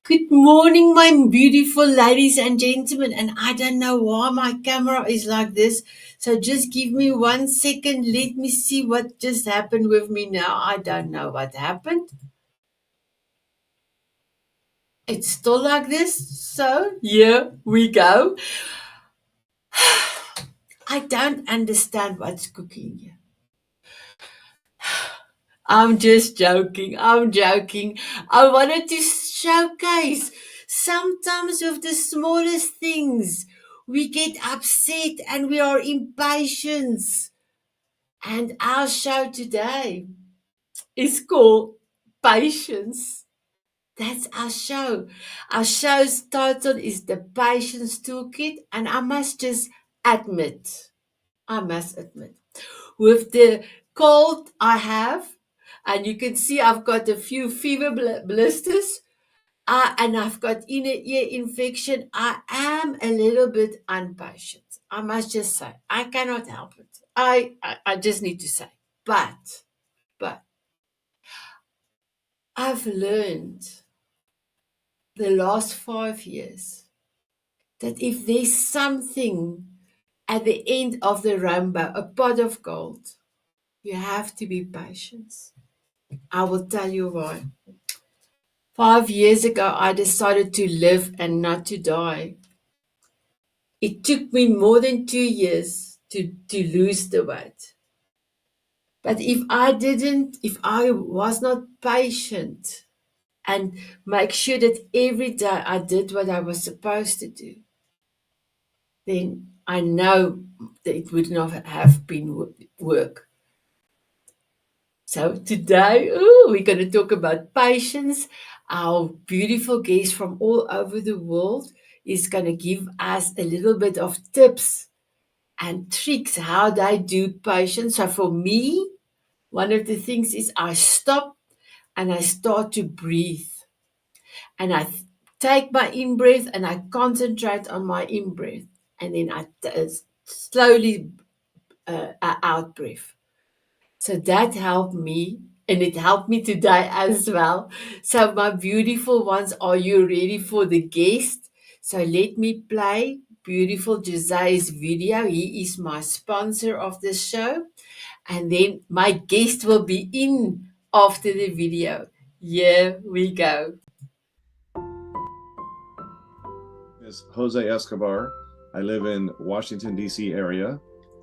Good morning, my beautiful ladies and gentlemen. And I don't know why my camera is like this. So just give me 1 second. Let me see what just happened with me now. I don't know what happened. It's still like this. So here we go. I don't understand what's cooking here. I'm just joking. I'm joking. I wanted to showcase sometimes with the smallest things we get upset and we are impatient. And our show today is called Patience. That's our show. Our show's title is The Patience Toolkit. And I must admit, with the cold I have, and you can see I've got a few fever blisters, and I've got inner ear infection. I am a little bit impatient. I must just say, I cannot help it. I just need to say, but I've learned the last 5 years that if there's something at the end of the rainbow, a pot of gold, you have to be patient. I will tell you why. 5 years ago, I decided to live and not to die. It took me more than 2 years to lose the weight. But if I was not patient and make sure that every day I did what I was supposed to do, then I know that it would not have been work. So today, we're going to talk about patience. Our beautiful guest from all over the world is going to give us a little bit of tips and tricks how they do patience. So for me, one of the things is I stop and I start to breathe. And take my in breath and I concentrate on my in breath. And then I slowly out breath. So that helped me, and it helped me today as well. So, my beautiful ones, are you ready for the guest? So, let me play beautiful Jose's video. He is my sponsor of the show, and then my guest will be in after the video. Here we go. Is Jose Escobar. I live in Washington, D.C. area.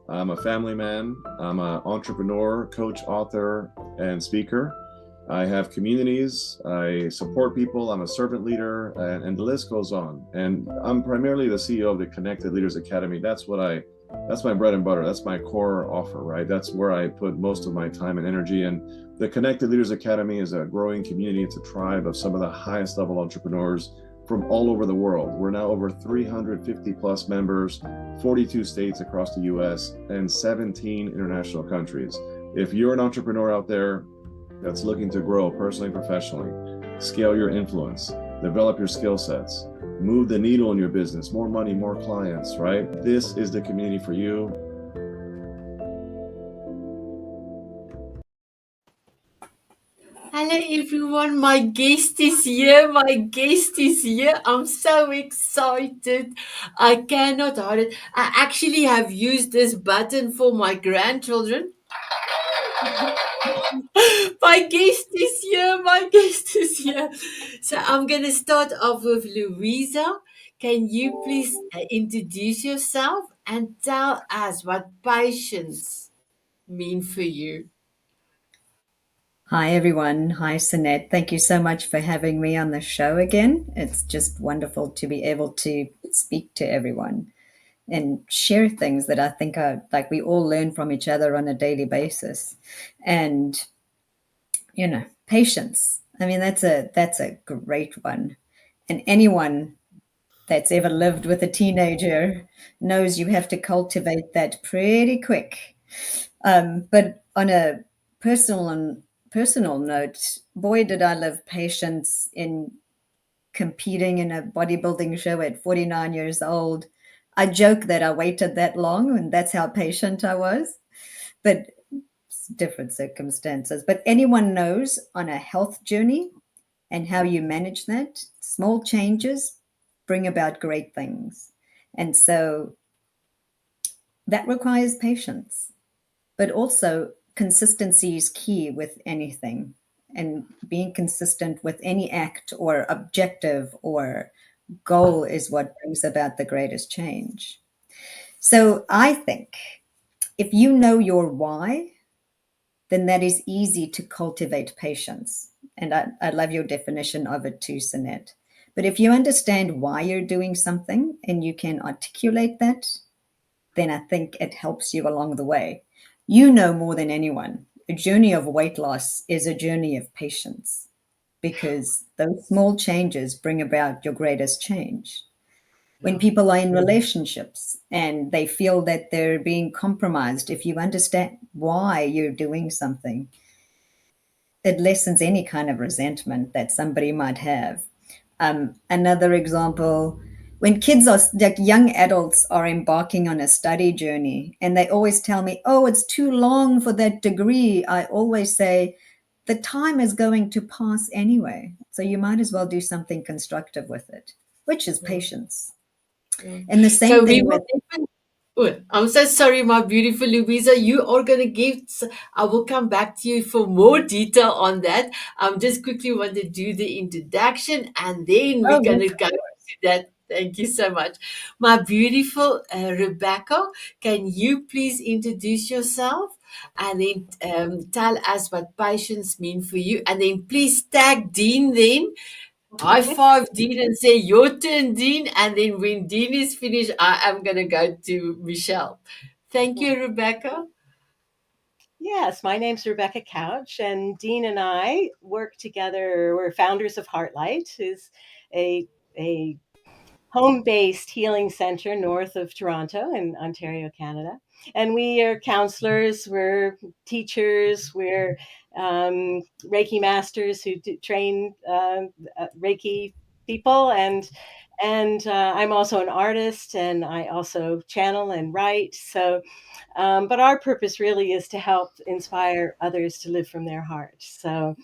I'm a family man. I'm an entrepreneur, coach, author, and speaker. I have communities. I support people. I'm a servant leader, and the list goes on. And I'm primarily the CEO of the Connected Leaders Academy. That's my bread and butter. That's my core offer, right? That's where I put most of my time and energy. And the Connected Leaders Academy is a growing community. It's a tribe of some of the highest level entrepreneurs from all over the world. We're now over 350 plus members, 42 states across the US, and 17 international countries. If you're an entrepreneur out there that's looking to grow personally and professionally, scale your influence, develop your skill sets, move the needle in your business, more money, more clients, right? This is the community for you. Hello everyone, my guest is here. My guest is here. I'm so excited. I cannot hide it. I actually have used this button for my grandchildren. My guest is here. My guest is here. So I'm going to start off with Louisa. Can you please introduce yourself and tell us what patience mean for you? Hi, everyone. Hi, Sanet. Thank you so much for having me on the show again. It's just wonderful to be able to speak to everyone and share things that I think are like we all learn from each other on a daily basis. And, patience. I mean, that's a great one. And anyone that's ever lived with a teenager knows you have to cultivate that pretty quick. But on a personal and personal note, boy, did I live patience in competing in a bodybuilding show at 49 years old. I joke that I waited that long, and that's how patient I was. But it's different circumstances. But anyone knows on a health journey, And how you manage that, small changes bring about great things. And so that requires patience, but also consistency is key with anything. And being consistent with any act or objective or goal is what brings about the greatest change. So I think if you know your why, then that is easy to cultivate patience. And I love your definition of it too, Sanet. But if you understand why you're doing something and you can articulate that, then I think it helps you along the way. You know more than anyone, a journey of weight loss is a journey of patience because those small changes bring about your greatest change. When people are in relationships and they feel that they're being compromised, if you understand why you're doing something, it lessens any kind of resentment that somebody might have. Another example, when kids are like young adults are embarking on a study journey and they always tell me, oh, it's too long for that degree, I always say, the time is going to pass anyway. So you might as well do something constructive with it, which is patience. Yeah. And the same So we thing will with, even. Oh, I'm so sorry, my beautiful Louisa. You are going to give. I will come back to you for more detail on that. Just quickly want to do the introduction, and then we're oh, going yes, to go to that. Thank you so much, my beautiful Rebecca. Can you please introduce yourself and then tell us what patience mean for you, and then please tag Dean then. High five Dean and say your turn, Dean. And then when Dean is finished, I am going to go to Michelle. Thank you, Rebecca. Yes, my name's Rebecca Couch, and Dean and I work together. We're founders of Heartlight, who's a a home-based healing center north of Toronto in Ontario, Canada. And we are counselors, we're teachers, we're Reiki masters who train Reiki people, and I'm also an artist, and I also channel and write. So but our purpose really is to help inspire others to live from their heart. So,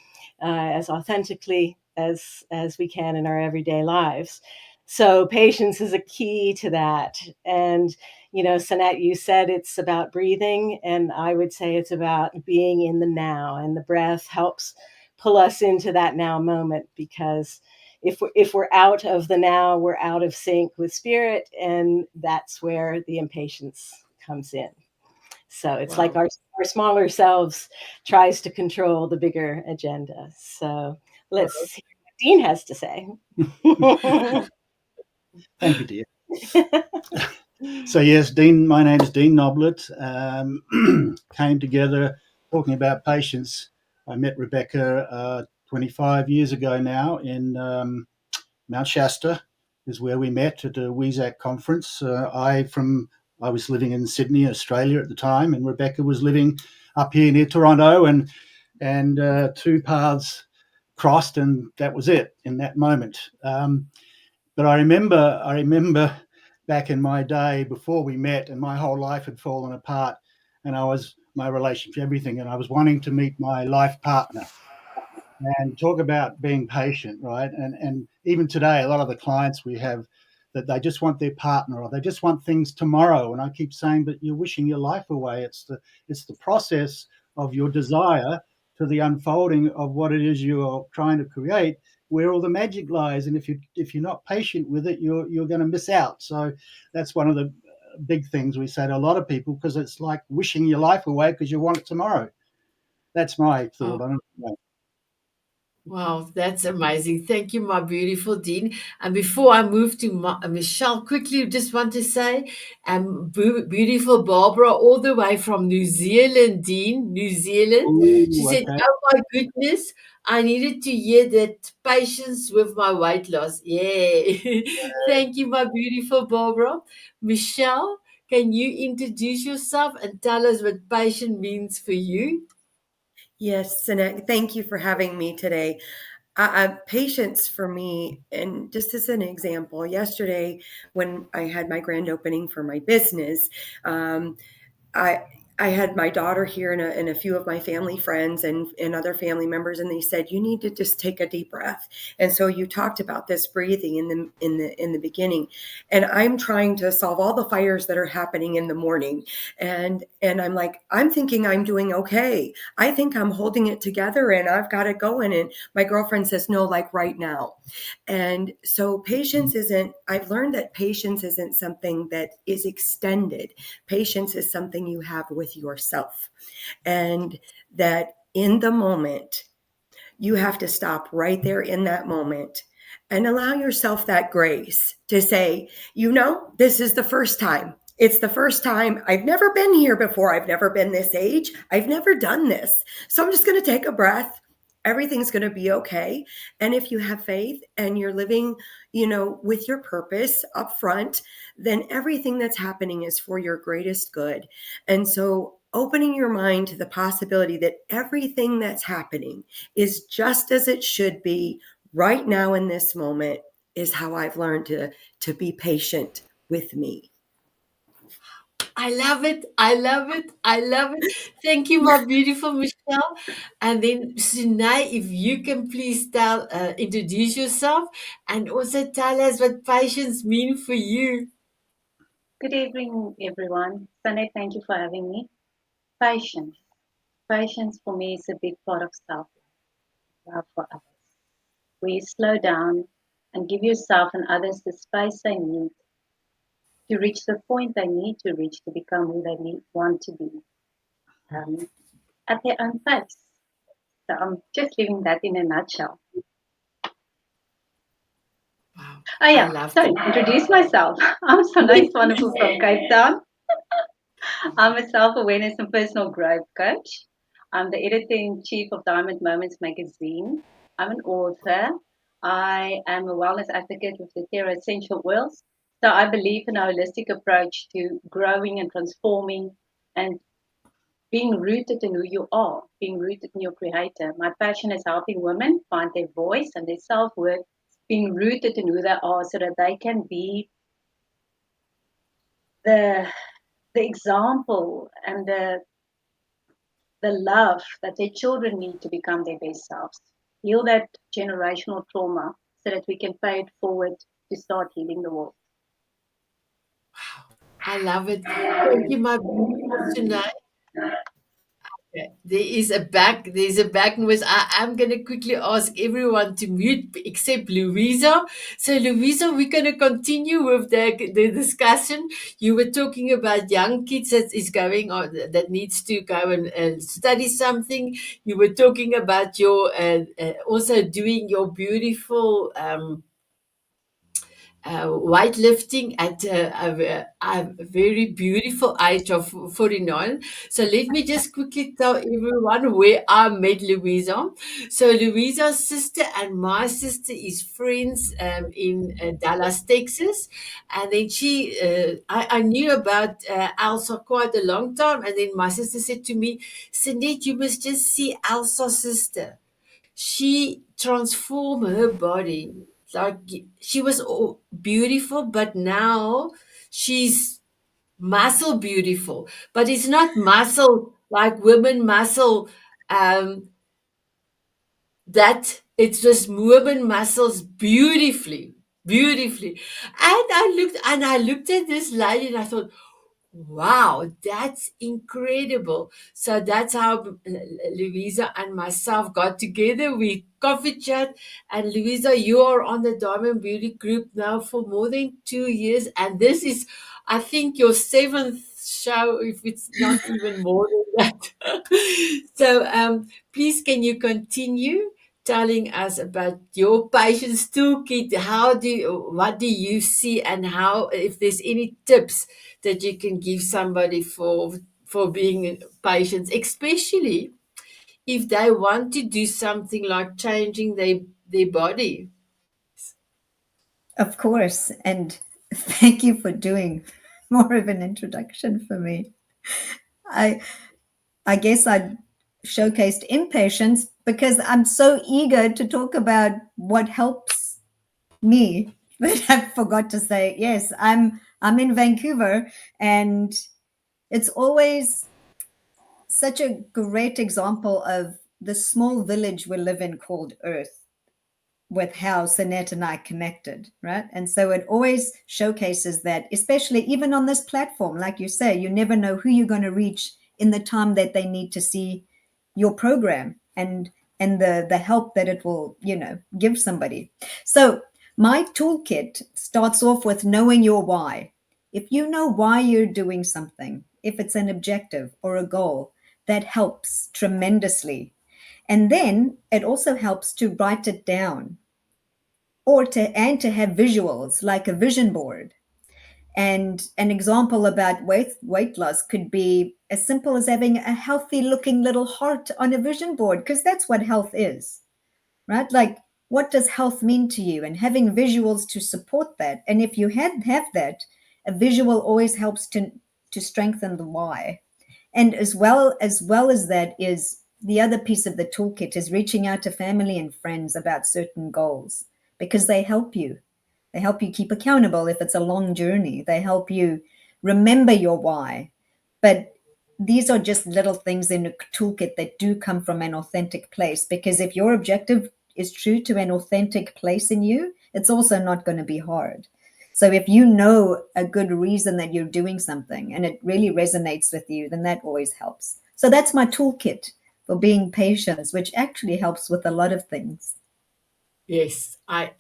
as authentically as we can in our everyday lives. So, patience is a key to that. And Sanat, you said it's about breathing, and I would say it's about being in the now. And the breath helps pull us into that now moment because if we're out of the now, we're out of sync with spirit, and that's where the impatience comes in. So it's like Wow. our smaller selves tries to control the bigger agenda. So let's Wow. see what Dean has to say. Thank you, dear. So yes, Dean. My name is Dean Noblet. Came together talking about patience. I met Rebecca 25 years ago now in Mount Shasta, is where we met at a WESAC conference. I was living in Sydney, Australia at the time, and Rebecca was living up here near Toronto, and two paths crossed, and that was it in that moment. But I remember back in my day before we met, and my whole life had fallen apart, and my relationship, everything, and I was wanting to meet my life partner and talk about being patient, right? And even today, a lot of the clients we have that they just want their partner or they just want things tomorrow. And I keep saying, but you're wishing your life away. It's the process of your desire to the unfolding of what it is you are trying to create, where all the magic lies. And if you're not patient with it, you're going to miss out. So that's one of the big things we say to a lot of people, because it's like wishing your life away because you want it tomorrow. That's my Oh, thought on it. wow, that's amazing. Thank you, my beautiful Dean. And before I move to Michelle, quickly just want to say, beautiful Barbara, all the way from New Zealand, Dean, New Zealand. She Ooh, said, okay. "Oh my goodness, I needed to hear that patience with my weight loss." Yeah. Thank you, my beautiful Barbara. Michelle, can you introduce yourself and tell us what patience means for you? Yes, and thank you for having me today. Patience for me, and just as an example, yesterday when I had my grand opening for my business, I I had my daughter here and a few of my family friends and other family members, and they said, you need to just take a deep breath. And so you talked about this breathing in the beginning, and I'm trying to solve all the fires that are happening in the morning. And I'm like, I'm thinking I'm doing okay. I think I'm holding it together and I've got it going. And my girlfriend says, no, like right now. And so I've learned that patience isn't something that is extended. Patience is something you have with yourself. And that in the moment, you have to stop right there in that moment and allow yourself that grace to say, this is the first time. It's the first time. I've never been here before. I've never been this age. I've never done this. So I'm just going to take a breath. Everything's going to be okay. And if you have faith and you're living, with your purpose up front, then everything that's happening is for your greatest good. And so opening your mind to the possibility that everything that's happening is just as it should be right now in this moment is how I've learned to be patient with me. I love it. I love it. I love it. Thank you, my beautiful Michelle. And then, Sunay, if you can please introduce yourself and also tell us what patience mean for you. Good evening, everyone. Sanet, thank you for having me. Patience. Patience for me is a big part of self-love for others. Where you slow down and give yourself and others the space they need to reach the point they need to reach to become who they want to be at their own pace. So I'm just leaving that in a nutshell. Wow. Oh I yeah, love so it. introduce myself. I'm Sanet Wonderful from Cape Town. I'm a self-awareness and personal growth coach. I'm the editor-in-chief of Diamond Moments magazine. I'm an author. I am a wellness advocate with the Terra Essential Oils. So I believe in a holistic approach to growing and transforming and being rooted in who you are, being rooted in your creator. My passion is helping women find their voice and their self-worth, being rooted in who they are so that they can be the example and the love that their children need to become their best selves. Heal that generational trauma so that we can pay it forward to start healing the world. I love it. Thank you, my beautiful Sunay. There's a back noise. I'm gonna quickly ask everyone to mute except Louisa. So Louisa, we're gonna continue with the discussion. You were talking about young kids that is going on that needs to go and study something. You were talking about your also doing your beautiful weightlifting at a very beautiful age of 49. So let me just quickly tell everyone where I met Louisa. So Louisa's sister and my sister is friends in Dallas, Texas. And then I knew about Elsa quite a long time. And then my sister said to me, Sanet, you must just see Elsa's sister. She transformed her body. Like she was beautiful, but now she's muscle beautiful. But it's not muscle like women muscle. Um, that it's just women muscles beautifully, beautifully. And I looked at this lady and I thought, wow, that's incredible. So that's how Louisa and myself got together. We coffee chat, and Louisa, you are on the Diamond Beauty Group now for more than 2 years, and this is, I think, your seventh show, if it's not even more than that. So, please, can you continue telling us about your patient's toolkit? What do you see, and how, if there's any tips that you can give somebody for being patient, especially if they want to do something like changing their body. Of course. And thank you for doing more of an introduction for me. I I guess I showcased impatience because I'm so eager to talk about what helps me. But I forgot to say, yes, I'm in Vancouver, and it's always such a great example of the small village we live in called Earth, with how Sanet and I connected, right? And so it always showcases that, especially even on this platform, like you say, you never know who you're going to reach in the time that they need to see your program and the help that it will, give somebody. So my toolkit starts off with knowing your why. If you know why you're doing something, if it's an objective or a goal, that helps tremendously. And then it also helps to write it down or to have visuals like a vision board. And an example about weight loss could be as simple as having a healthy looking little heart on a vision board, because that's what health is, right? Like, what does health mean to you? And having visuals to support that. And if you have that, a visual always helps to strengthen the why. And as well as that is the other piece of the toolkit is reaching out to family and friends about certain goals, because they help you. They help you keep accountable if it's a long journey. They help you remember your why. But these are just little things in a toolkit that do come from an authentic place, because if your objective is true to an authentic place in you, it's also not going to be hard. So if you know a good reason that you're doing something and it really resonates with you, then that always helps. So that's my toolkit for being patient, which actually helps with a lot of things. Yes, I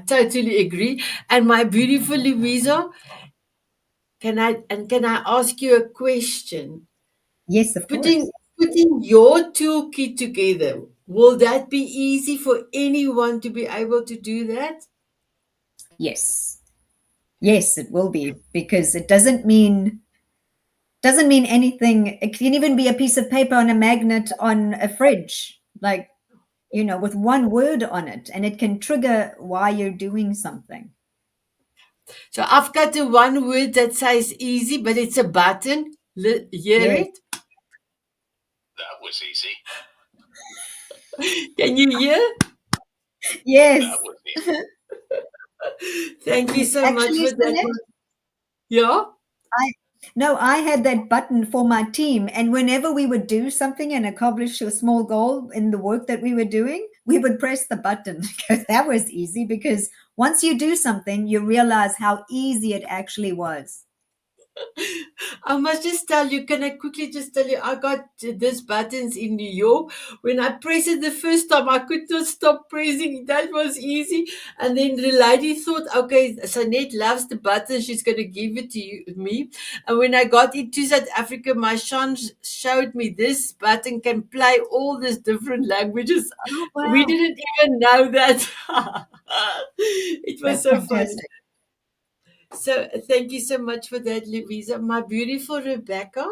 totally agree. And my beautiful Louisa, can I ask you a question? Yes, of Putting course. putting your toolkit together, will that be easy for anyone to be able to do that? Yes. Yes, it will be, because it doesn't mean anything. It can even be a piece of paper on a magnet on a fridge, like, with one word on it, and it can trigger why you're doing something. So I've got the one word that says easy, but it's a button. Hear Yes. it? That was easy. Can you hear? Yes. That was easy. Thank you so much Actually, for that. Jeanette, Yeah? I no, I had that button for my team, and whenever we would do something and accomplish a small goal in the work that we were doing, we would press the button because that was easy. Because once you do something, you realize how easy it actually was. I must just tell you, can I quickly just tell you, I got this buttons in New York. When I pressed it the first time, I could not stop pressing. That was easy. And then the lady thought, okay, Sanet loves the buttons. She's going to give it to me. And when I got into South Africa, my son showed me this button can play all these different languages. Oh We wow, didn't even know that. It was that's so fun. fantastic. So thank you so much for that, Louisa. My beautiful Rebecca,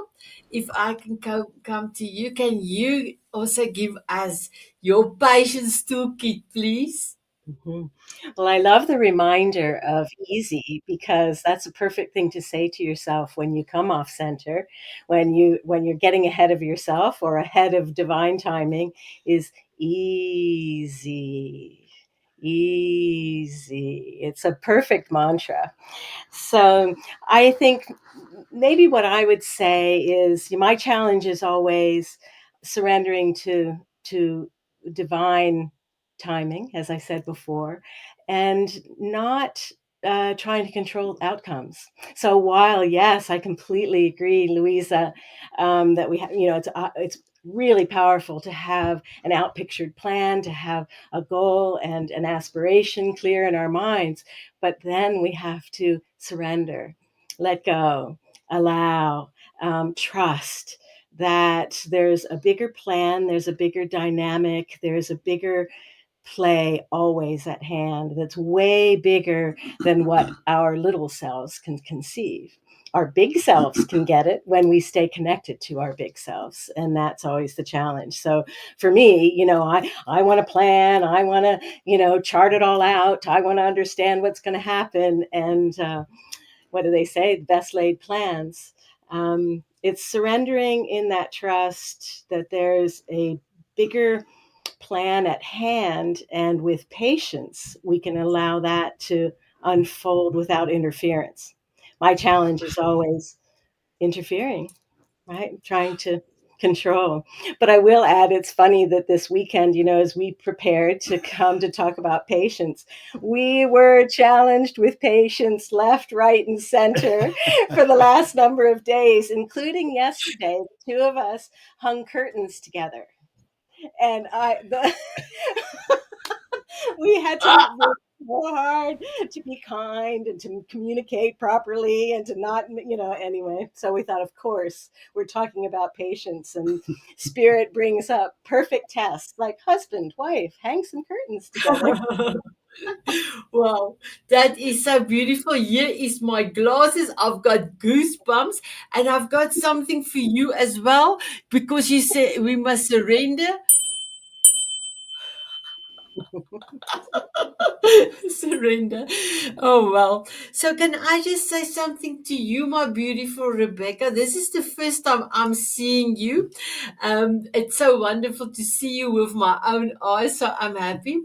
if I can come to you, can you also give us your patience toolkit, please? Mhm. Well, I love the reminder of easy, because that's a perfect thing to say to yourself when you come off center, when you're getting ahead of yourself or ahead of divine timing, is easy. Easy. It's a perfect mantra. So I think maybe what I would say is my challenge is always surrendering to divine timing, as I said before, and not trying to control outcomes. So while yes, I completely agree, Louisa, that we have, it's really powerful to have an outpictured plan, to have a goal and an aspiration clear in our minds, but then we have to surrender, let go, allow, trust that there's a bigger plan, there's a bigger dynamic, there's a bigger play always at hand that's way bigger than what our little selves can conceive. Our big selves can get it when we stay connected to our big selves. And that's always the challenge. So for me, I want to plan, I want to, chart it all out. I want to understand what's going to happen. And what do they say? The best laid plans. It's surrendering in that trust that there's a bigger plan at hand, and with patience, we can allow that to unfold without interference. My challenge is always interfering, right? Trying to control. But I will add, it's funny that this weekend, as we prepared to come to talk about patience, we were challenged with patience left, right, and center for the last number of days, including yesterday. The two of us hung curtains together. And we had to work so hard to be kind and to communicate properly and to not, anyway. So we thought, of course, we're talking about patience, and spirit brings up perfect tests like husband, wife, hang some curtains together. Wow, that is so beautiful. Here is my glasses. I've got goosebumps, and I've got something for you as well, because you say we must surrender. Surrender. Oh, well. So, can I just say something to you, my beautiful Rebecca? This is the first time I'm seeing you. It's so wonderful to see you with my own eyes. So, I'm happy.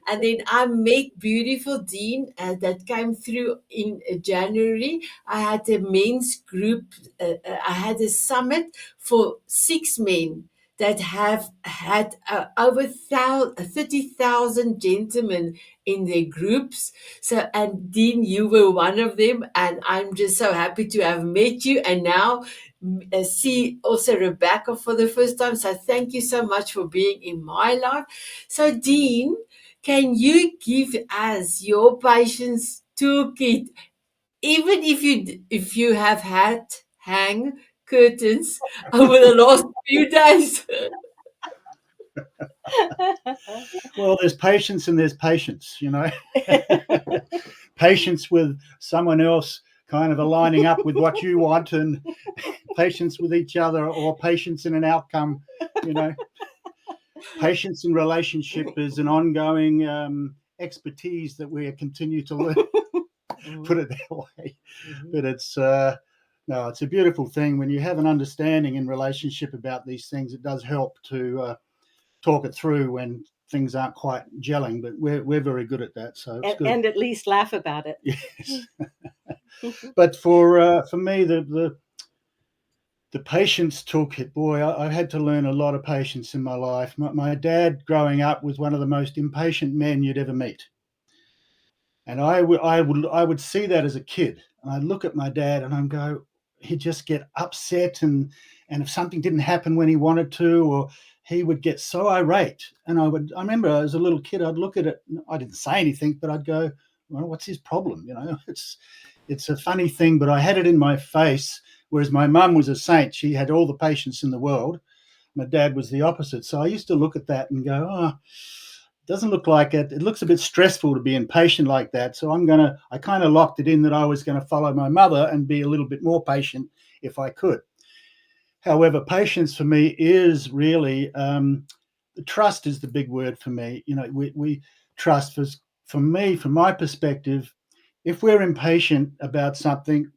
And then I met beautiful Dean that came through in January. I had a men's group, I had a summit for 6 men that have had over 30,000 gentlemen in their groups. So, and Dean, you were one of them, and I'm just so happy to have met you, and now see also Rebecca for the first time. So, thank you so much for being in my life. So, Dean, can you give us your patience toolkit, even if you have had hang curtains over the last few days? Well, there's patience and there's patience, patience with someone else kind of aligning up with what you want, and patience with each other, or patience in an outcome. Patience in relationship is an ongoing expertise that we continue to learn. Put it that way. But it's no, it's a beautiful thing when you have an understanding in relationship about these things. It does help to talk it through when things aren't quite gelling, but we're very good at that, so it's good. And at least laugh about it. Yes. But for me, the patience toolkit, boy, I've had to learn a lot of patience in my life. My dad, growing up, was one of the most impatient men you'd ever meet, and I would see that as a kid, and I'd look at my dad and I'd go, he'd just get upset, and if something didn't happen when he wanted to, or he would get so irate. And I remember as a little kid, I'd look at it, I didn't say anything, but I'd go, well, what's his problem? It's a funny thing, but I had it in my face, whereas my mum was a saint. She had all the patience in the world. My dad was the opposite. So I used to look at that and go, oh, doesn't look like it. It looks a bit stressful to be impatient like that. So I kind of locked it in that I was going to follow my mother and be a little bit more patient if I could. However, patience for me is really, trust is the big word for me. We trust. For me, from my perspective, if we're impatient about something,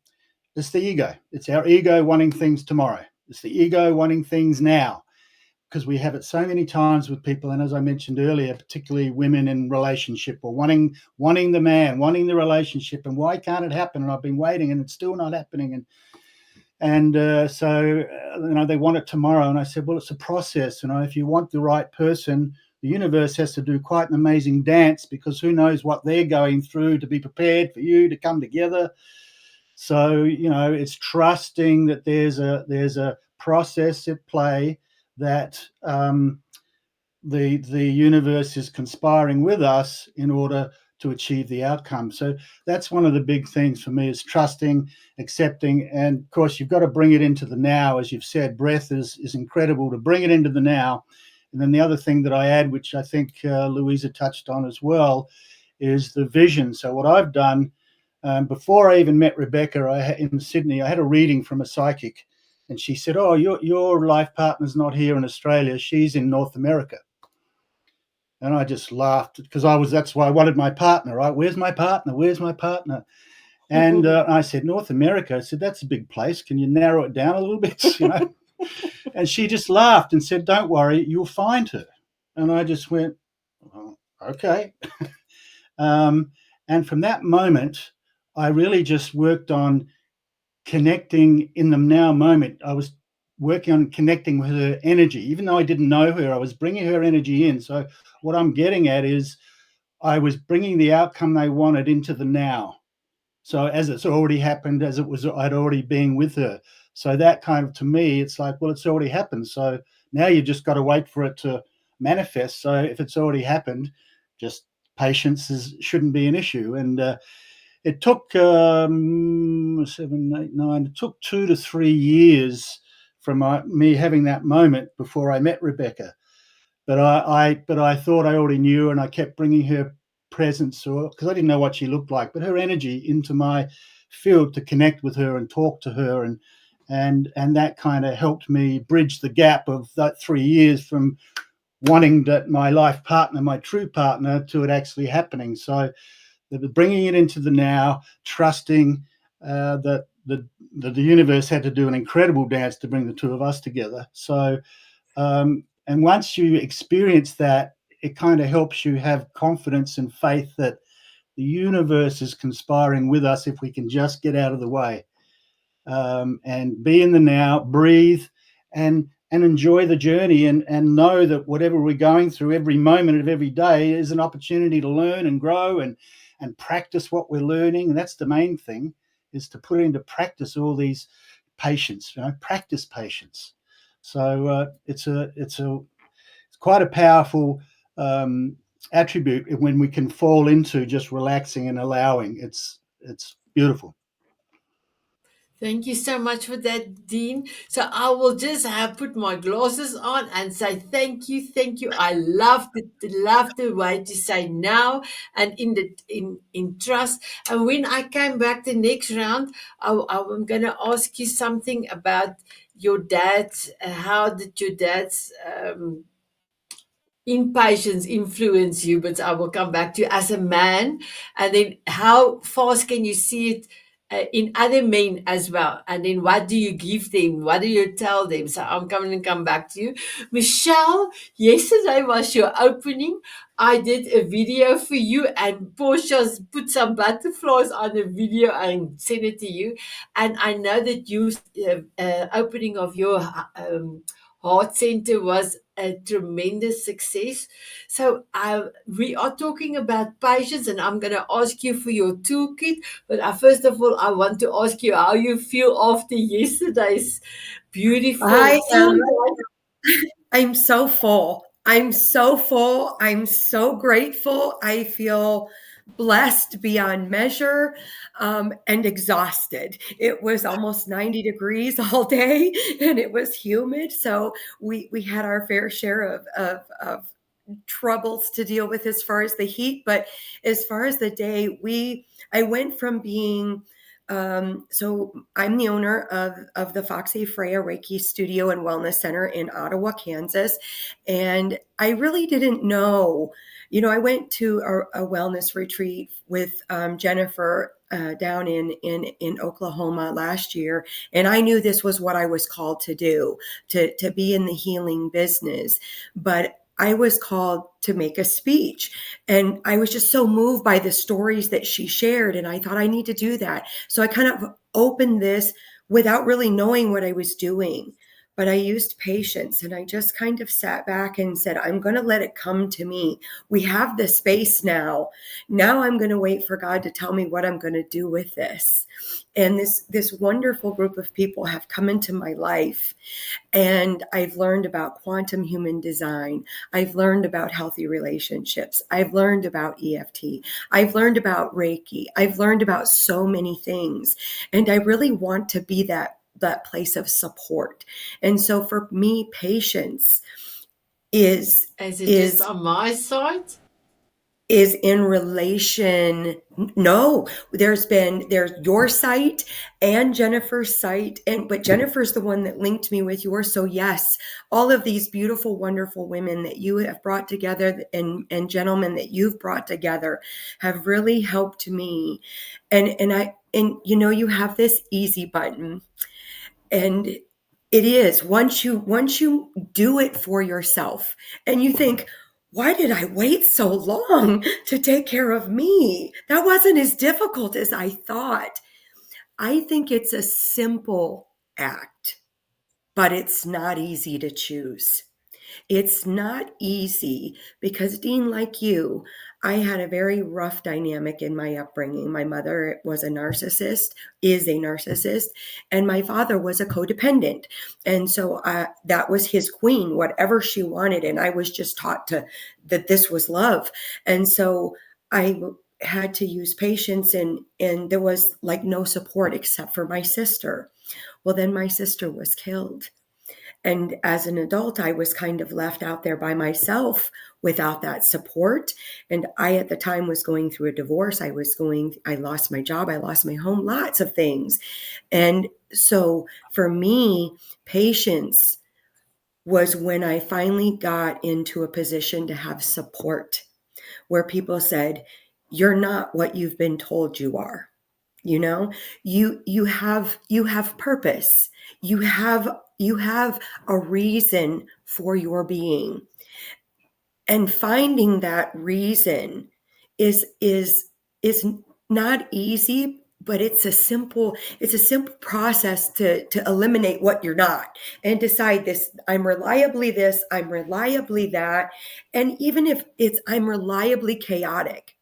it's the ego. It's our ego wanting things tomorrow. It's the ego wanting things now, because we have it so many times with people. And as I mentioned earlier, particularly women in relationship, or wanting the man, wanting the relationship, and why can't it happen? And I've been waiting and it's still not happening. So they want it tomorrow. And I said, well, it's a process. If you want the right person, the universe has to do quite an amazing dance, because who knows what they're going through to be prepared for you to come together. So, it's trusting that there's a process at play, that the universe is conspiring with us in order to achieve the outcome. So that's one of the big things for me, is trusting, accepting, and of course you've got to bring it into the now. As you've said, breath is incredible to bring it into the now. And then the other thing that I add, which I think Louisa touched on as well, is the vision. So what I've done, before I even met Rebecca, in Sydney, I had a reading from a psychic, and she said, oh, your life partner's not here in Australia, she's in North America. And I just laughed, because that's why I wanted my partner, right? Where's my partner? Where's my partner? And I said, North America. I said, that's a big place. Can you narrow it down a little bit? And she just laughed and said, don't worry, you'll find her. And I just went, oh, okay. And from that moment, I really just worked on connecting in the now moment. I was working on connecting with her energy. Even though I didn't know her, I was bringing her energy in. So what I'm getting at is I was bringing the outcome they wanted into the now. So as it's already happened, as it was, I'd already been with her. So that kind of, to me, it's like, well, it's already happened. So now you just got to wait for it to manifest. So if it's already happened, just patience shouldn't be an issue. And it took 7, 8, 9. It took 2 to 3 years from me having that moment before I met Rebecca. But I thought I already knew, and I kept bringing her presence, because I didn't know what she looked like, but her energy into my field to connect with her and talk to her, and that kind of helped me bridge the gap of that 3 years from wanting that my life partner, my true partner, to it actually happening. So bringing it into the now, trusting that the universe had to do an incredible dance to bring the two of us together. So, and once you experience that, it kind of helps you have confidence and faith that the universe is conspiring with us if we can just get out of the way, and be in the now, breathe, and enjoy the journey, and know that whatever we're going through, every moment of every day is an opportunity to learn and grow and practice what we're learning. And that's the main thing, is to put into practice all these patience, practice patience. So it's quite a powerful attribute when we can fall into just relaxing and allowing. It's beautiful. Thank you so much for that, Dean. So I will just have put my glasses on and say thank you, thank you. I love the way to say now and in trust. And when I came back the next round, I'm going to ask you something about your dad. How did your dad's impatience influence you? But I will come back to you as a man, and then how fast can you see it in other men as well, and then what do you give them, what do you tell them? So I'm coming to come back to you, Michelle. Yesterday was your opening. I did a video for you, and Portia's put some butterflies on the video and sent it to you. And I know that you opening of your heart center was a tremendous success. So we are talking about patience, and I'm going to ask you for your toolkit. But first of all, I want to ask you how you feel after yesterday's beautiful I am. team. I'm so full. I'm so full. I'm so grateful. I feel blessed beyond measure, and exhausted. It was almost 90 degrees all day, and it was humid. So we had our fair share of troubles to deal with as far as the heat. But as far as the day, I went from being so I'm the owner of the Foxy Freya Reiki Studio and Wellness Center in Ottawa, Kansas. And I really didn't know, I went to a wellness retreat with Jennifer down in Oklahoma last year. And I knew this was what I was called to do, to be in the healing business. But I was called to make a speech, and I was just so moved by the stories that she shared. And I thought, I need to do that. So I kind of opened this without really knowing what I was doing, but I used patience, and I just kind of sat back and said, I'm going to let it come to me. We have the space now. Now I'm going to wait for God to tell me what I'm going to do with this. And this wonderful group of people have come into my life, and I've learned about quantum human design. I've learned about healthy relationships. I've learned about EFT. I've learned about Reiki. I've learned about so many things. And I really want to be that place of support. And so for me, patience is just on my side? Is in relation. No, there's your site and Jennifer's site, but Jennifer's the one that linked me with yours. So yes, all of these beautiful, wonderful women that you have brought together, and gentlemen that you've brought together, have really helped me. And you have this easy button, and it is once you do it for yourself, and you think, why did I wait so long to take care of me? That wasn't as difficult as I thought. I think it's a simple act. but it's not easy to choose. It's not easy because, Dean, like you, I had a very rough dynamic in my upbringing. My mother was a narcissist, is a narcissist, and my father was a codependent. And so that was his queen, whatever she wanted. And I was just taught that this was love. And so I had to use patience, and there was like no support except for my sister. Well, then my sister was killed. And as an adult, I was kind of left out there by myself without that support. And I, at the time, was going through a divorce. I lost my job. I lost my home, lots of things. And so for me, patience was when I finally got into a position to have support where people said, "You're not what you've been told you are." You know, you have purpose. You have a reason for your being, and finding that reason is not easy, but it's a simple process to eliminate what you're not and decide I'm reliably this, I'm reliably that. And even if I'm reliably chaotic,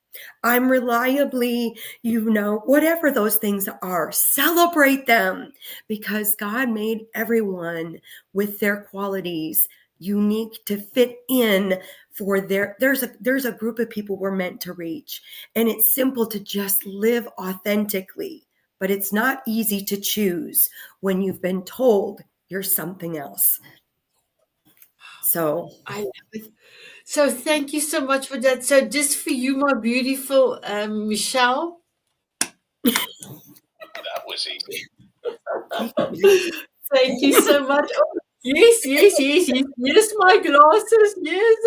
I'm reliably, whatever those things are, celebrate them, because God made everyone with their qualities unique to fit in for there's a group of people we're meant to reach. And it's simple to just live authentically, but it's not easy to choose when you've been told you're something else. So I love it. So thank you so much for that. So just for you, my beautiful Michelle. That was easy. Thank you so much. Oh, yes, yes, yes, yes. Yes, my glasses. Yes.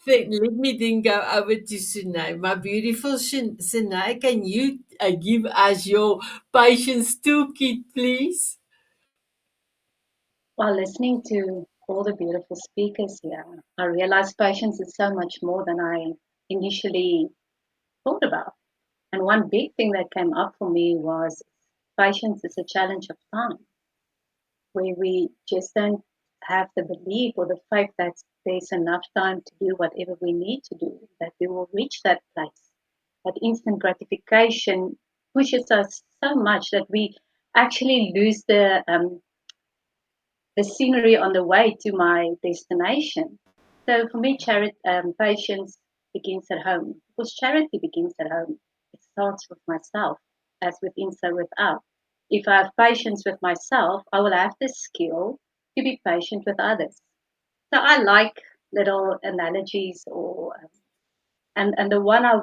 Let me then go over to Sinai. My beautiful Sinai, can you give us your patience toolkit, please? While listening to all the beautiful speakers here, I realized patience is so much more than I initially thought about. And one big thing that came up for me was patience is a challenge of time, where we just don't have the belief or the faith that there's enough time to do whatever we need to do, that we will reach that place. That instant gratification pushes us so much that we actually lose the scenery on the way to my destination. So for me, patience begins at home, because charity begins at home. It starts with myself, as within, so without. If I have patience with myself, I will have the skill to be patient with others. So I like little analogies, and the one I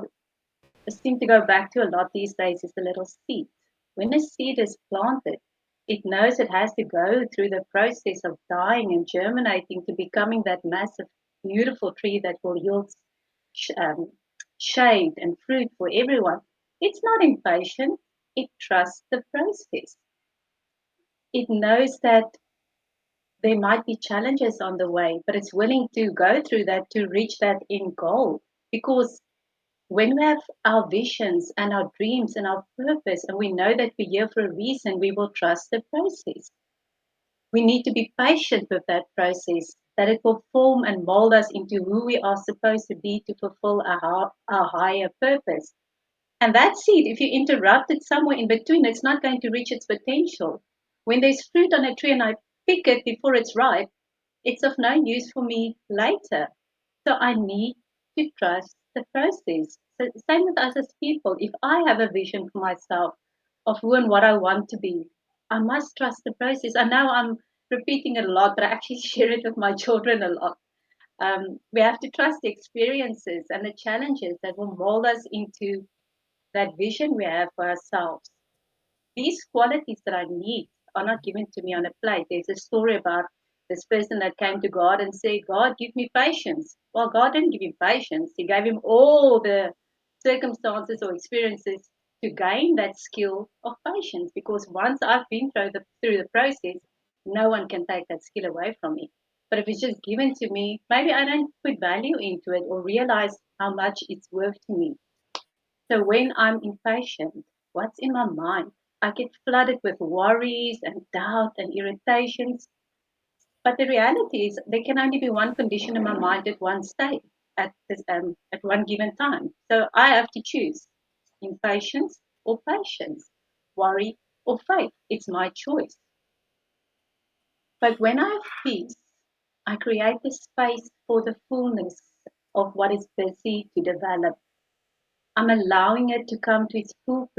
seem to go back to a lot these days is the little seed. When a seed is planted, it knows it has to go through the process of dying and germinating to becoming that massive, beautiful tree that will yield um, shade and fruit for everyone. It's not impatient, it trusts the process. It knows that there might be challenges on the way, but it's willing to go through that to reach that end goal. Because when we have our visions and our dreams and our purpose, and we know that we're here for a reason, we will trust the process. We need to be patient with that process, that it will form and mold us into who we are supposed to be to fulfill our higher purpose. And that seed, if you interrupt it somewhere in between, it's not going to reach its potential. When there's fruit on a tree and I pick it before it's ripe, it's of no use for me later. So I need to trust the process. So same with us as people. If I have a vision for myself of who and what I want to be, I must trust the process. And now I'm repeating it a lot, but I actually share it with my children a lot. We have to trust the experiences and the challenges that will mold us into that vision we have for ourselves. These qualities that I need are not given to me on a plate. There's a story about this person that came to God and said, God, give me patience. Well, God didn't give him patience. He gave him all the circumstances or experiences to gain that skill of patience. Because once I've been through the process, no one can take that skill away from me. But if it's just given to me, maybe I don't put value into it or realize how much it's worth to me. So when I'm impatient, What's in my mind? I get flooded with worries and doubt and irritations. But the reality is, there can only be one condition in my mind at one state, at one given time. So I have to choose impatience or patience, worry or faith. It's my choice. But when I have peace, I create the space for the fullness of what is busy to develop. I'm allowing it to come to its full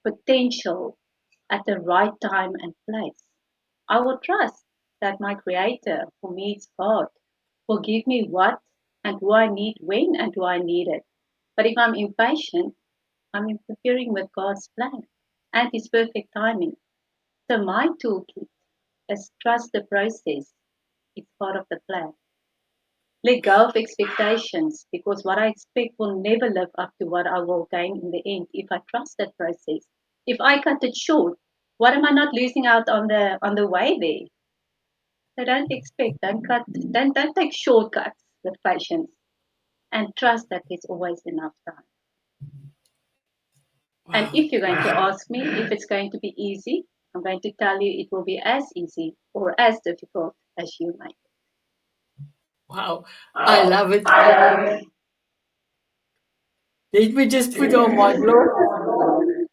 potential at the right time and place. I will trust that my Creator, for me it's God, will give me what and who I need when and who I need it. But if I'm impatient, I'm interfering with God's plan and His perfect timing. So my toolkit is trust the process. It's part of the plan. Let go of expectations because what I expect will never live up to what I will gain in the end if I trust that process. If I cut it short, what am I not losing out on the way there? So don't expect, don't take shortcuts with patience and trust that there's always enough time. And Wow. if you're going to ask me if it's going to be easy, I'm going to tell you it will be as easy or as difficult as you make Wow. I love it. Let me just put on my glasses.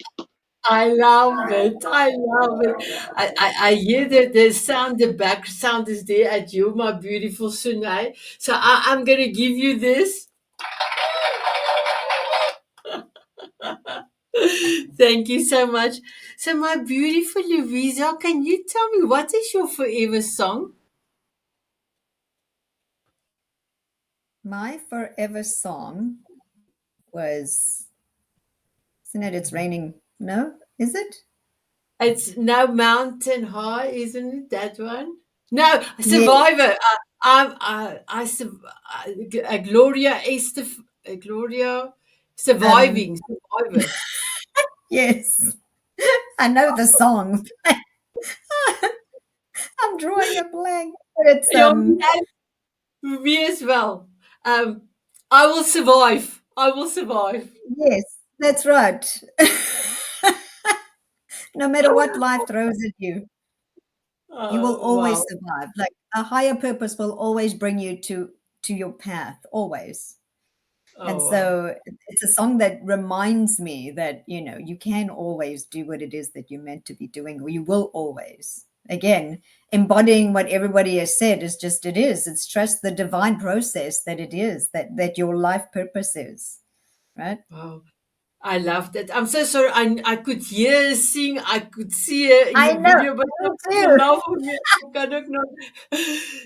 I love it. I love it. I hear that the sound, the back sound is there at you, my beautiful Sunai. So I'm going to give you this. Thank you so much. So, my beautiful Louisa, can you tell me what is your forever song? My forever song was, isn't it? It's raining. No, is it? It's No Mountain High, isn't it? That one? No, Yes. Survivor. Gloria Esther, Gloria, Um, Survivor. yes. I know the song. I'm drawing a blank. But it's Yeah, me as well. Um, I will survive. I will survive. yes, that's right. No matter what life throws at you will always Wow. survive. Like a higher purpose will always bring you to your path, always. And Oh, wow. so it's a song that reminds me that, you can always do what it is that you're meant to be doing, or you will always. Again, embodying what everybody has said is just it is. It's trust the divine process that it is, that your life purpose is, right? Wow. I love that. I'm so sorry. I could hear her sing. I could see her in I the know, video, but me the too. love of me, I cannot know.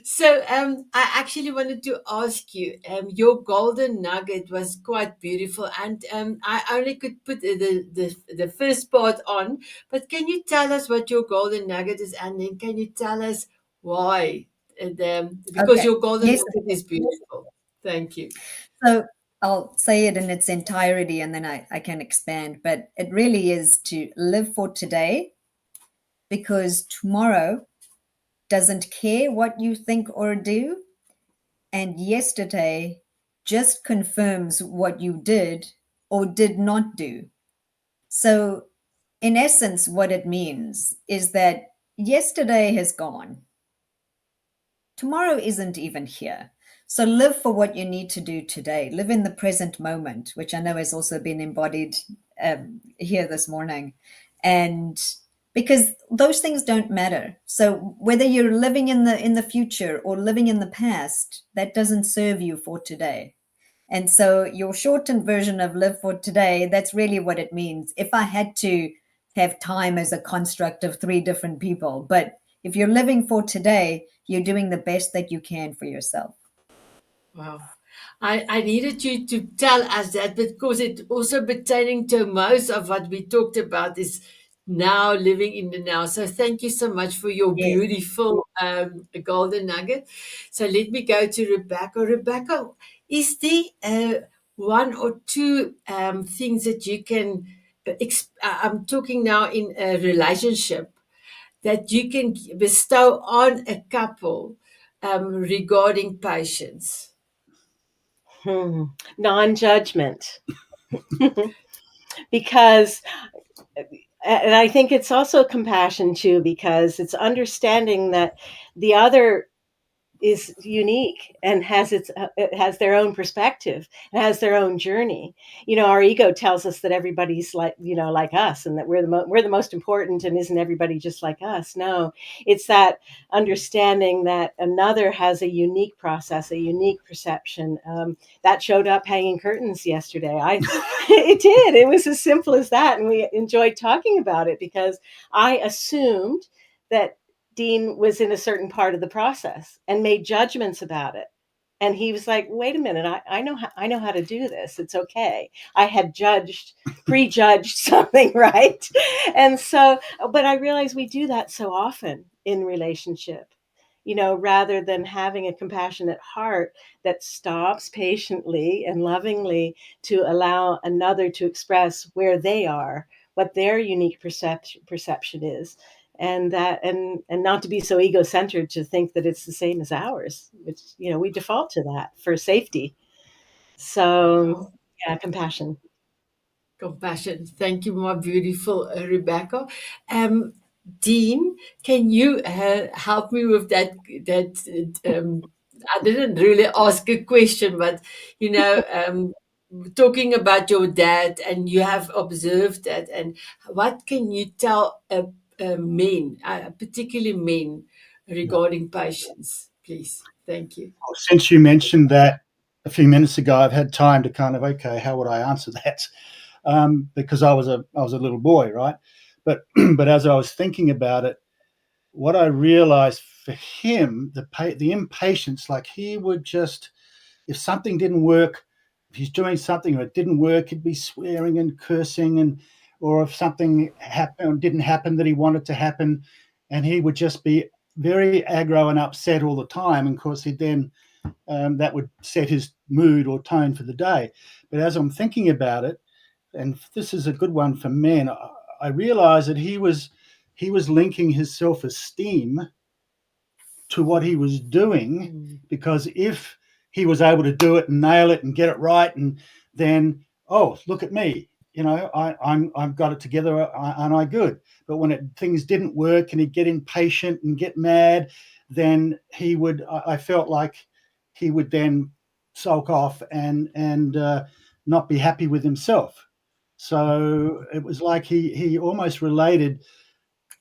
So, I actually wanted to ask you. Your golden nugget was quite beautiful, and I only could put the first part on. But can you tell us what your golden nugget is, and then can you tell us why? Because Okay. your golden Yes. nugget is beautiful. Thank you. So I'll say it in its entirety and then I can expand. But it really is to live for today because tomorrow doesn't care what you think or do. And yesterday just confirms what you did or did not do. So, in essence, what it means is that yesterday has gone. Tomorrow isn't even here. So live for what you need to do today. Live in the present moment, which I know has also been embodied here this morning. And because those things don't matter. So whether you're living in the future or living in the past, that doesn't serve you for today. And so your shortened version of live for today, that's really what it means. If I had to have time as a construct of three different people, but if you're living for today, you're doing the best that you can for yourself. Wow. I needed you to tell us that because it also pertaining to most of what we talked about is now living in the now. So thank you so much for your Yes. beautiful golden nugget. So let me go to Rebecca. Rebecca, is there one or two things that you can, I'm talking now in a relationship, that you can bestow on a couple regarding patience? Non-judgment. Because and I think it's also compassion too, because it's understanding that the other is unique and it has their own perspective, and has their own journey. Our ego tells us that everybody's like us, and that we're the most important, and isn't everybody just like us? No, it's that understanding that another has a unique process, a unique perception. That showed up hanging curtains yesterday. It did. It was as simple as that, and we enjoyed talking about it because I assumed that Dean was in a certain part of the process and made judgments about it. And he was like, wait a minute, I know how to do this. It's okay. I had prejudged something, right? And so, but I realize we do that so often in relationship, rather than having a compassionate heart that stops patiently and lovingly to allow another to express where they are, what their unique perception is, and not to be so ego-centered to think that it's the same as ours, which we default to that for safety. So yeah, compassion. Compassion. Thank you, my beautiful Rebecca. Um, Dean, can you help me with that? I didn't really ask a question, but talking about your dad, and you have observed that, and what can you tell men, particularly men, regarding patience, please? Thank you. Since you mentioned that a few minutes ago, I've had time to kind of, okay, how would I answer that? Because I was a little boy, right? But but as I was thinking about it, what I realized for him, the impatience, like he would just, if something didn't work, if he's doing something or it didn't work, he'd be swearing and cursing, or if something happened or didn't happen that he wanted to happen, and he would just be very aggro and upset all the time. And of course, he'd then that would set his mood or tone for the day. But as I'm thinking about it, and this is a good one for men, I realized that he was linking his self-esteem to what he was doing, because if he was able to do it and nail it and get it right, and then, oh, look at me, I've got it together, aren't I good? But when things didn't work and he'd get impatient and get mad, then I felt like he would then sulk off and not be happy with himself. So it was like he almost related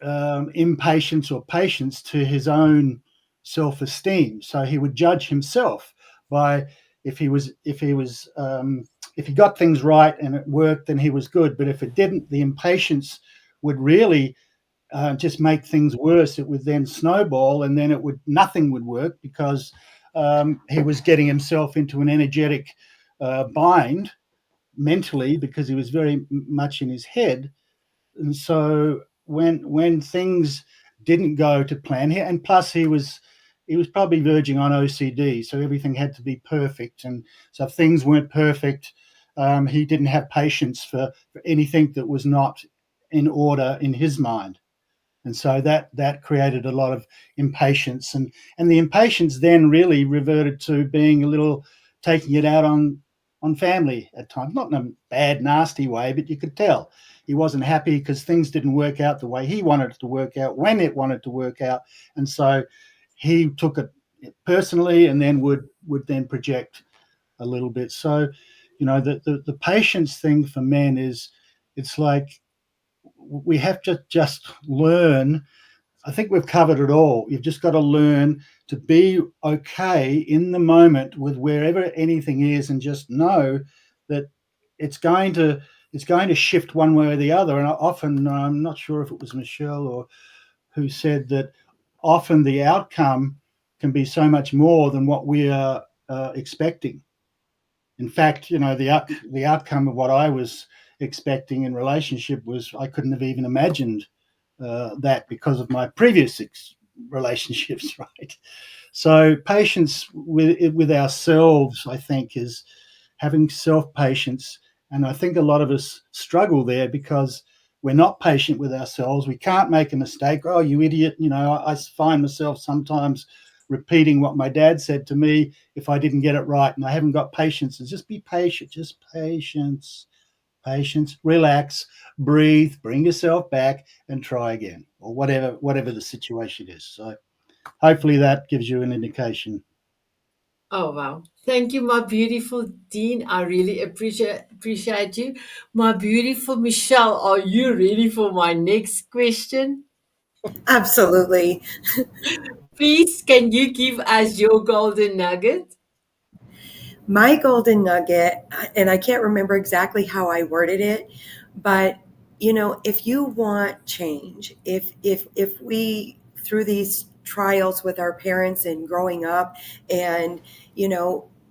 impatience or patience to his own self-esteem. So he would judge himself by if he got things right and it worked, then he was good. But if it didn't, the impatience would really just make things worse. It would then snowball, and then nothing would work, because he was getting himself into an energetic bind mentally, because he was very much in his head. And so when things didn't go to plan here, and plus he was probably verging on OCD, so everything had to be perfect, and so if things weren't perfect, he didn't have patience for anything that was not in order in his mind. And so that created a lot of impatience, and the impatience then really reverted to being a little, taking it out on family at times, not in a bad, nasty way, but you could tell he wasn't happy because things didn't work out the way he wanted it to work out, when it wanted to work out. And so he took it personally, and then would then project a little bit. So, the patience thing for men is, it's like we have to just learn. I think we've covered it all. You've just got to learn to be okay in the moment with wherever anything is, and just know that it's going to shift one way or the other. And often, I'm not sure if it was Michelle or who said that often the outcome can be so much more than what we are expecting. In fact, the outcome of what I was expecting in relationship was, I couldn't have even imagined that, because of my previous relationships, right? So patience with ourselves, I think, is having self-patience. And I think a lot of us struggle there because we're not patient with ourselves. We can't make a mistake. Oh, you idiot. I find myself sometimes repeating what my dad said to me if I didn't get it right, and I haven't got patience. And just be patient, just patience. patience, relax, breathe, bring yourself back, and try again, or whatever the situation is. So hopefully that gives you an indication. Oh wow. Thank you, my beautiful Dean. I really appreciate you. My beautiful Michelle, are you ready for my next question? Absolutely. Please, can you give us your golden nugget? My golden nugget, and I can't remember exactly how I worded it, but if you want change, if we through these trials with our parents and growing up, and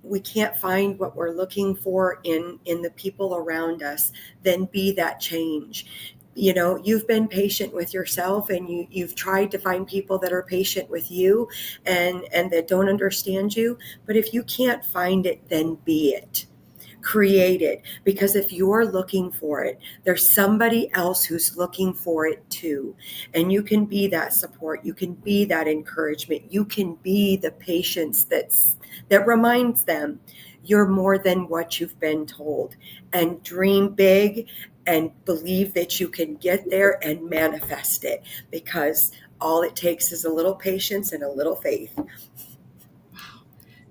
we can't find what we're looking for in the people around us, then be that change. You've been patient with yourself, and you've tried to find people that are patient with you, and that don't understand you. But if you can't find it, then be it. Create it, because if you're looking for it, there's somebody else who's looking for it too. And you can be that support, you can be that encouragement, you can be the patience that reminds them you're more than what you've been told. And dream big, and believe that you can get there and manifest it, because all it takes is a little patience and a little faith.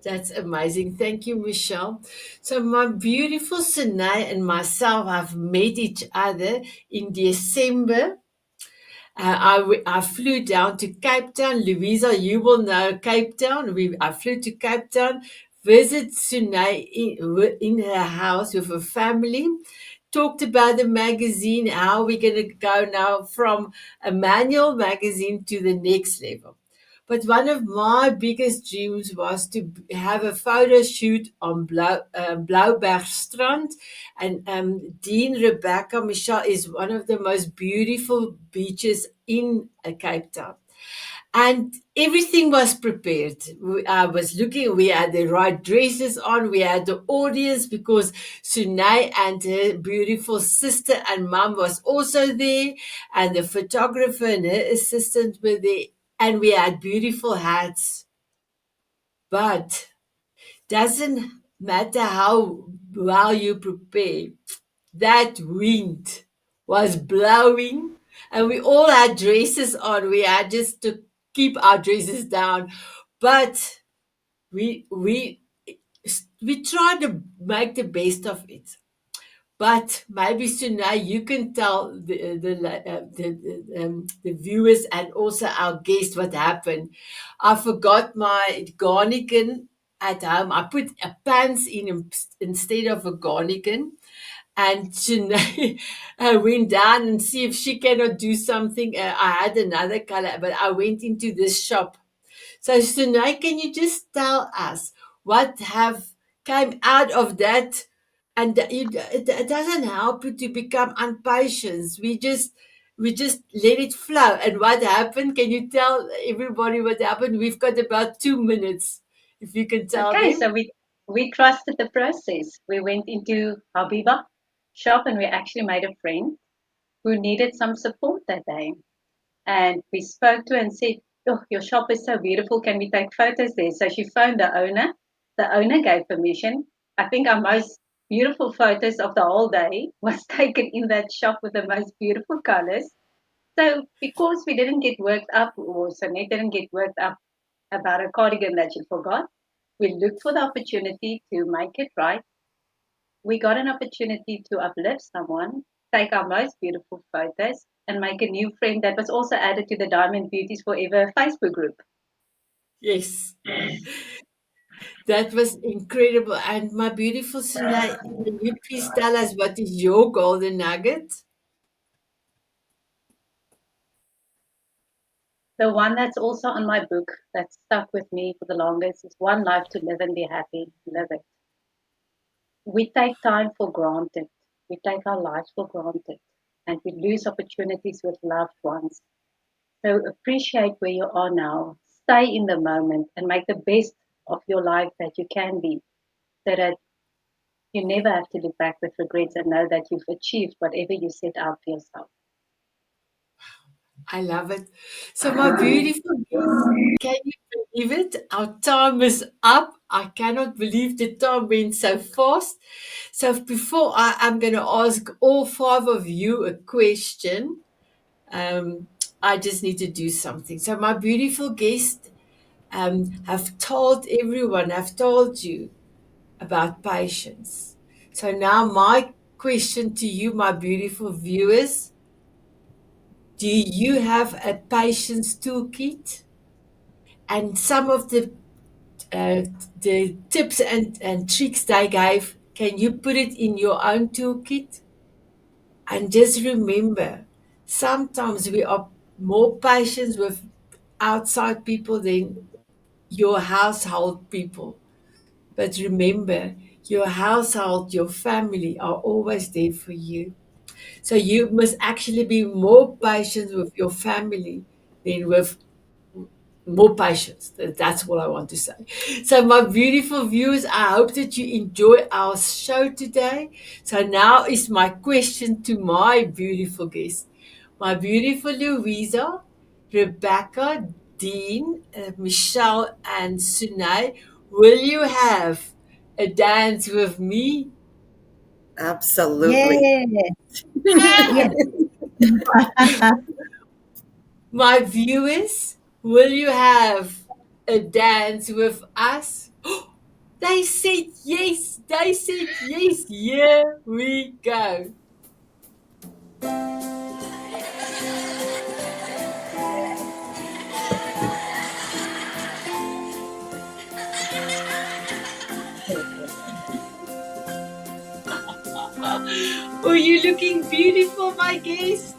That's amazing. Thank you, Michelle. So, my beautiful Sinai and myself have met each other in December. I flew down to Cape Town. Louisa, you will know Cape Town. I flew to Cape Town, visit Sunay in her house with her family, talked about the magazine, how we're going to go now from a manual magazine to the next level. But one of my biggest dreams was to have a photo shoot on Blaubergstrand. And Dean Rebecca Michelle is one of the most beautiful beaches in Cape Town. And everything was prepared. I was looking, we had the right dresses on, we had the audience because Sunay and her beautiful sister and mum was also there, and the photographer and her assistant were there, and we had beautiful hats. But doesn't matter how well you prepare, that wind was blowing, and we all had dresses on. We had just to keep our dresses down, but we tried to make the best of it. But maybe Sunay, you can tell the viewers and also our guests what happened. I forgot my garnigan at home. I put a pants in instead of a garnigan, and Shanae went down and see if she cannot do something. I had another color, but I went into this shop. So Shanae, can you just tell us what have came out of that? And it doesn't help you to become impatient. We just let it flow. And what happened? Can you tell everybody what happened? We've got about 2 minutes. If you can tell Okay, them. so we trusted the process. We went into Habiba shop and we actually made a friend who needed some support that day. And we spoke to her and said, "Oh, your shop is so beautiful. Can we take photos there?" So she phoned the owner. The owner gave permission. I think our most beautiful photos of the whole day was taken in that shop with the most beautiful colors. So because we didn't get worked up, or Sanet didn't get worked up about a cardigan that she forgot, we looked for the opportunity to make it right. We got an opportunity to uplift someone, take our most beautiful photos, and make a new friend that was also added to the Diamond Beauties Forever Facebook group. Yes. That was incredible. And my beautiful Sinai, can you please tell us what is your golden nugget? The one that's also on my book that stuck with me for the longest is One Life to Live and Be Happy. Live it. We take time for granted. We take our lives for granted. And we lose opportunities with loved ones. So appreciate where you are now. Stay in the moment and make the best of your life that you can be, so that you never have to look back with regrets and know that you've achieved whatever you set out for yourself. I love it. So, my beautiful guest, can you believe it. Our time is up. I cannot believe the time went so fast. So before I'm going to ask all 5 of you a question, I just need to do something. So my beautiful guests have told everyone, have told you about patience. So now my question to you, my beautiful viewers, do you have a patience toolkit? And some of uh, the tips and tricks they gave, can you put it in your own toolkit? And just remember, sometimes we are more patient with outside people than your household people. But remember, your household, your family are always there for you. So you must actually be more patient with your family than with more patience. That's what I want to say. So, my beautiful viewers, I hope that you enjoy our show today. So, now is my question to my beautiful guests, my beautiful Louisa, Rebecca, Dean, Michelle, and Sunay. Will you have a dance with me? Absolutely. Yes. Yes. My viewers, will you have a dance with us? They said yes. They said yes. Here we go. Oh, you looking beautiful, my guest.